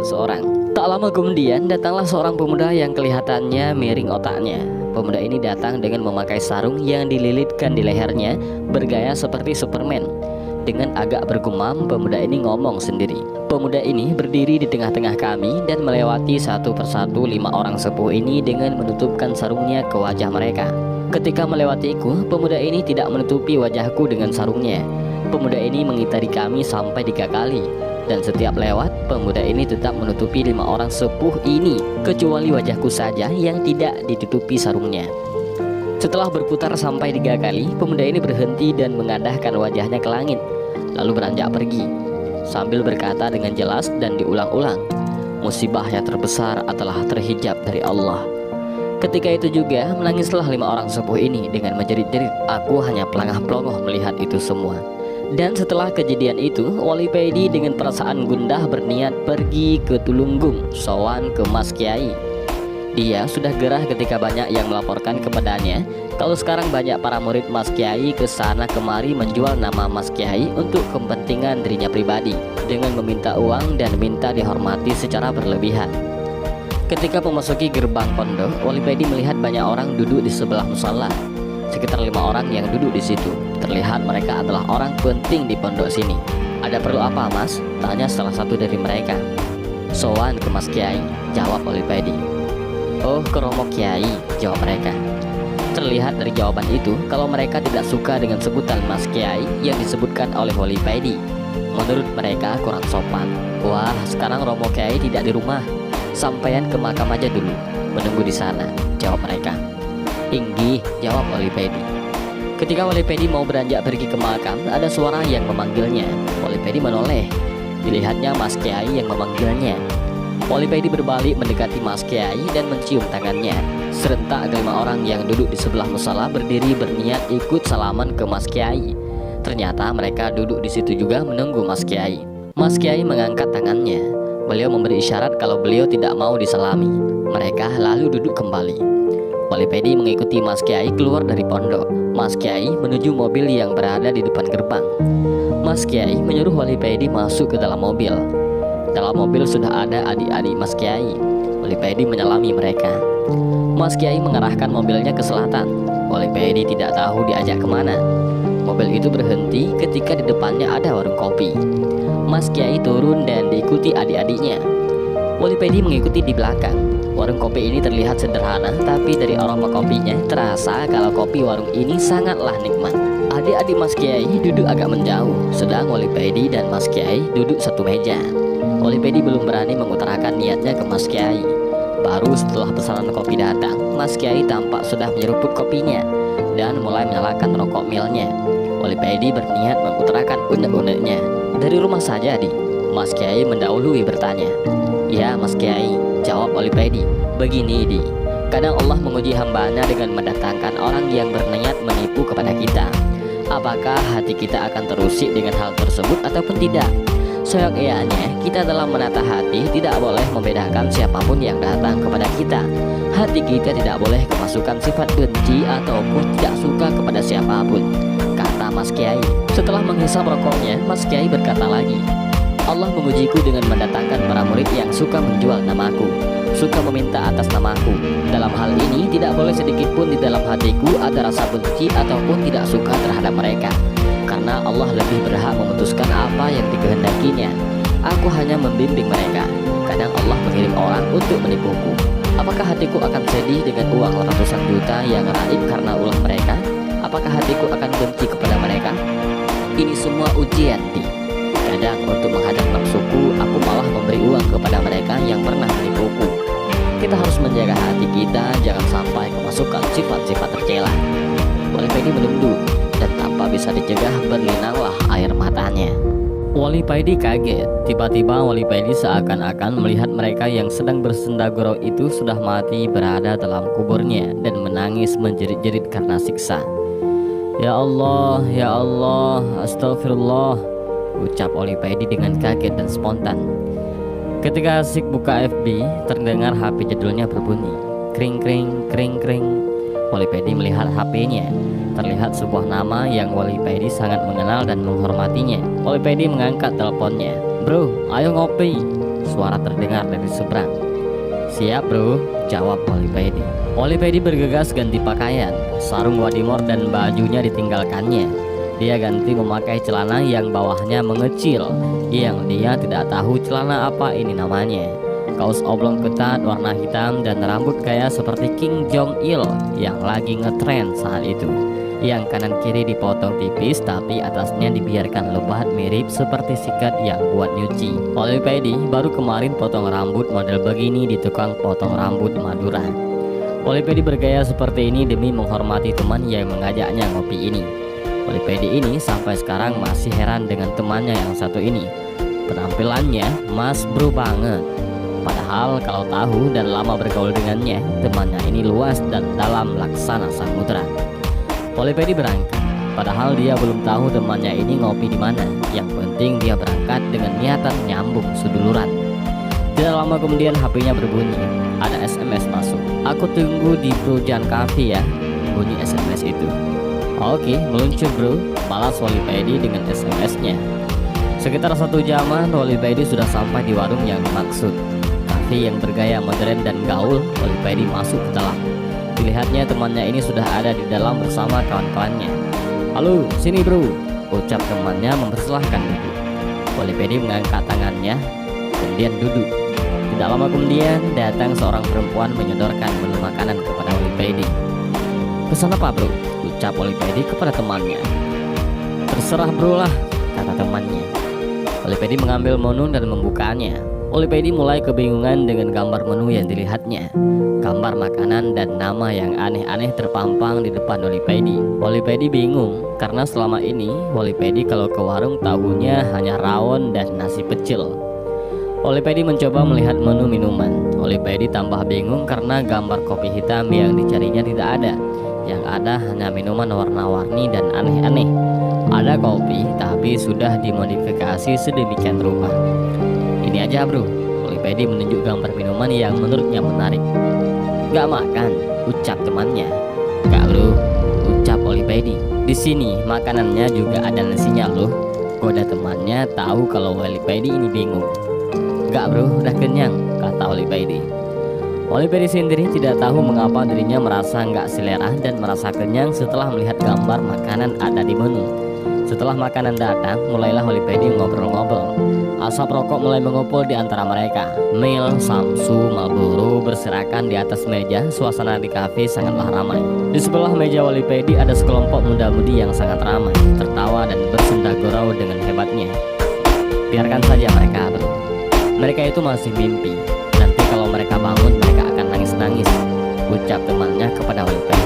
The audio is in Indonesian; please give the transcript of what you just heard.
seseorang. Tak lama kemudian datanglah seorang pemuda yang kelihatannya miring otaknya. Pemuda ini datang dengan memakai sarung yang dililitkan di lehernya bergaya seperti Superman. Dengan agak bergumam, pemuda ini ngomong sendiri. Pemuda ini berdiri di tengah-tengah kami dan melewati satu persatu 5 orang sepuh ini dengan menutupkan sarungnya ke wajah mereka. Ketika melewatiku, pemuda ini tidak menutupi wajahku dengan sarungnya. Pemuda ini mengitari kami sampai 3 kali. Dan setiap lewat, pemuda ini tetap menutupi 5 orang sepuh ini, kecuali wajahku saja yang tidak ditutupi sarungnya. Setelah berputar sampai 3 kali, pemuda ini berhenti dan mengadahkan wajahnya ke langit, lalu beranjak pergi, sambil berkata dengan jelas dan diulang-ulang, musibah yang terbesar adalah terhijab dari Allah. Ketika itu juga menangislah 5 orang sepuh ini dengan menjerit-jerit. Aku hanya pelangah-pelongoh melihat itu semua. Dan setelah kejadian itu, Wali Pedi dengan perasaan gundah berniat pergi ke Tulunggung, sowan ke Mas Kiai. Dia sudah gerah ketika banyak yang melaporkan kepadanya kalau sekarang banyak para murid Mas Kiai ke sana kemari menjual nama Mas Kiai untuk kepentingan dirinya pribadi dengan meminta uang dan minta dihormati secara berlebihan. Ketika memasuki gerbang pondok, Wali Pedi melihat banyak orang duduk di sebelah musala. Sekitar 5 orang yang duduk di situ. Terlihat mereka adalah orang penting di pondok sini. Ada perlu apa, Mas? Tanya salah satu dari mereka. Sowan ke Mas Kiai, jawab Wali Pedi. Oh, ke Romo Kiai, jawab mereka. Terlihat dari jawaban itu kalau mereka tidak suka dengan sebutan Mas Kiai yang disebutkan oleh Wali Pedi. Menurut mereka kurang sopan. Wah, sekarang Romo Kiai tidak di rumah. Sampaian ke makam aja dulu, menunggu di sana, jawab mereka. Inggih, jawab Wali Pedi. Ketika Wali Pedi mau beranjak pergi ke makam, ada suara yang memanggilnya. Wali Pedi menoleh. Dilihatnya Mas Kiai yang memanggilnya. Wali Pedi berbalik mendekati Mas Kiai dan mencium tangannya. Serentak 5 orang yang duduk di sebelah musala berdiri berniat ikut salaman ke Mas Kiai. Ternyata mereka duduk di situ juga menunggu Mas Kiai. Mas Kiai mengangkat tangannya. Beliau memberi isyarat kalau beliau tidak mau disalami. Mereka lalu duduk kembali. Wali Pedi mengikuti Mas Kiai keluar dari pondok. Mas Kiai menuju mobil yang berada di depan gerbang. Mas Kiai menyuruh Wali Pedi masuk ke dalam mobil. Dalam mobil sudah ada adik-adik Mas Kiai. Wali Pedi menyalami mereka. Mas Kiai mengarahkan mobilnya ke selatan. Wali Pedi tidak tahu diajak kemana. Mobil itu berhenti ketika di depannya ada warung kopi. Mas Kiai turun dan diikuti adik-adiknya. Wali Pedi mengikuti di belakang. Warung kopi ini terlihat sederhana, tapi dari aroma kopinya terasa kalau kopi warung ini sangatlah nikmat. Adik-adik Mas Kiai duduk agak menjauh, sedang Wali Pedi dan Mas Kiai duduk satu meja. Wali Pedi belum berani mengutarakan niatnya ke Mas Kiai. Baru setelah pesanan kopi datang, Mas Kiai tampak sudah menyeruput kopinya dan mulai menyalakan rokok milnya. Wali Pedi berniat mengutarakan unek-uneknya. Dari rumah saja, Di. Mas Kiai mendahului bertanya. Ya, Mas Kiai, jawab Wali Pedi. Begini, Di. Kadang Allah menguji hambanya dengan mendatangkan orang yang berniat menipu kepada kita. Apakah hati kita akan terusik dengan hal tersebut ataupun tidak? Seyogyanya kita dalam menata hati tidak boleh membedakan siapapun yang datang kepada kita. Hati kita tidak boleh kemasukan sifat benci ataupun tidak suka kepada siapapun, kata Mas Kiai. Setelah menghisap rokoknya, Mas Kiai berkata lagi, Allah mengujiku dengan mendatangkan para murid yang suka menjual namaku, suka meminta atas namaku. Dalam hal ini tidak boleh sedikit pun di dalam hatiku ada rasa benci ataupun tidak suka terhadap mereka, karena Allah lebih berhak memutuskan apa yang dikehendakinya. Aku hanya membimbing mereka. Kadang Allah mengirim orang untuk menipuku. Apakah hatiku akan sedih dengan uang ratusan juta yang raib karena ulah mereka? Apakah hatiku akan benci kepada mereka? Ini semua ujian, Di. Kadang untuk menghadap nafsuku, aku malah memberi uang kepada mereka yang pernah menipuku. Kita harus menjaga hati kita, jangan sampai kemasukan sifat-sifat tercela. Wali Pedi menunduk dan tanpa bisa dicegah berlinanglah air matanya. Wali Pedi kaget. Tiba-tiba Wali Pedi seakan-akan melihat mereka yang sedang bersenda gurau itu sudah mati berada dalam kuburnya dan menangis menjerit-jerit karena siksa. Ya Allah, ya Allah, astagfirullah, ucap Wali Pedi dengan kaget dan spontan. Ketika asik buka FB, terdengar HP jadulnya berbunyi. Kring kring kring kring. Wali Pedi melihat HP-nya. Terlihat sebuah nama yang Wali Pedi sangat mengenal dan menghormatinya. Wali Pedi mengangkat teleponnya. Bro, ayo ngopi. suara terdengar dari seberang. "Siap bro," jawab Olipedi. Olipedi bergegas ganti pakaian, sarung wadimor dan bajunya ditinggalkannya. Dia ganti memakai celana yang bawahnya mengecil, yang dia tidak tahu celana apa ini namanya. Kaos oblong ketat warna hitam dan rambut gaya seperti Kim Jong Il yang lagi ngetren saat itu. Yang kanan kiri dipotong tipis tapi atasnya dibiarkan lebat mirip seperti sikat yang buat nyuci. Olipedi baru kemarin potong rambut model begini di tukang potong rambut Madura. Olipedi bergaya seperti ini demi menghormati teman yang mengajaknya ngopi ini. Olipedi ini sampai sekarang masih heran dengan temannya yang satu ini. Penampilannya mas bro banget. Padahal kalau tahu dan lama bergaul dengannya, temannya ini luas dan dalam laksana samudra. Olipedi berangkat, padahal dia belum tahu temannya ini ngopi di mana. Yang penting dia berangkat dengan niatan nyambung seduluran. Tidak lama kemudian HP-nya berbunyi. Ada SMS masuk. "Aku tunggu di Brojan Cafe ya," bunyi SMS itu. "Oke, meluncur bro," balas Olipedi dengan SMS-nya. Sekitar 1 jaman, Olipedi sudah sampai di warung yang dimaksud. Kafe yang bergaya modern dan gaul. Olipedi masuk ke dalam. Dilihatnya temannya ini sudah ada di dalam bersama kawan-kawannya. "Halo, sini bro," ucap temannya mempersilahkan duduk. Olipedi mengangkat tangannya, kemudian duduk. Tidak lama kemudian datang seorang perempuan menyodorkan menu makanan kepada Olipedi. "Pesan apa bro?" ucap Olipedi kepada temannya. "Terserah bro lah," kata temannya. Olipedi mengambil menu dan membukanya. Olipedi mulai kebingungan dengan gambar menu yang dilihatnya. Gambar makanan dan nama yang aneh-aneh terpampang di depan Olipedi. Olipedi bingung karena selama ini Olipedi kalau ke warung tahunya hanya rawon dan nasi pecel. Olipedi mencoba melihat menu minuman. Olipedi tambah bingung karena gambar kopi hitam yang dicarinya tidak ada. Yang ada hanya minuman warna-warni dan aneh-aneh. Ada kopi tapi sudah dimodifikasi sedemikian rupa. "Ini aja bro," Olipedi menunjuk gambar minuman yang menurutnya menarik. "Gak makan," ucap temannya. "Gak bro," ucap Olipedi. "Di sini makanannya juga ada nasinya loh," goda temannya tahu kalau Olipedi ini bingung. "Gak bro, udah kenyang," kata Olipedi. Olipedi sendiri tidak tahu mengapa dirinya merasa nggak selera dan merasa kenyang setelah melihat gambar makanan ada di menu. Setelah makanan datang, mulailah Olipedi ngobrol-ngobrol. Asap rokok mulai mengepul di antara mereka. Mil, Samsu, Marlboro berserakan di atas meja. Suasana di kafe sangatlah ramai. Di sebelah meja Olipedi ada sekelompok muda-mudi yang sangat ramai, tertawa dan bersenda gurau dengan hebatnya. "Biarkan saja mereka bro. Mereka itu masih mimpi. Nanti kalau mereka bangun mereka akan nangis-nangis," ucap temannya kepada Olipedi.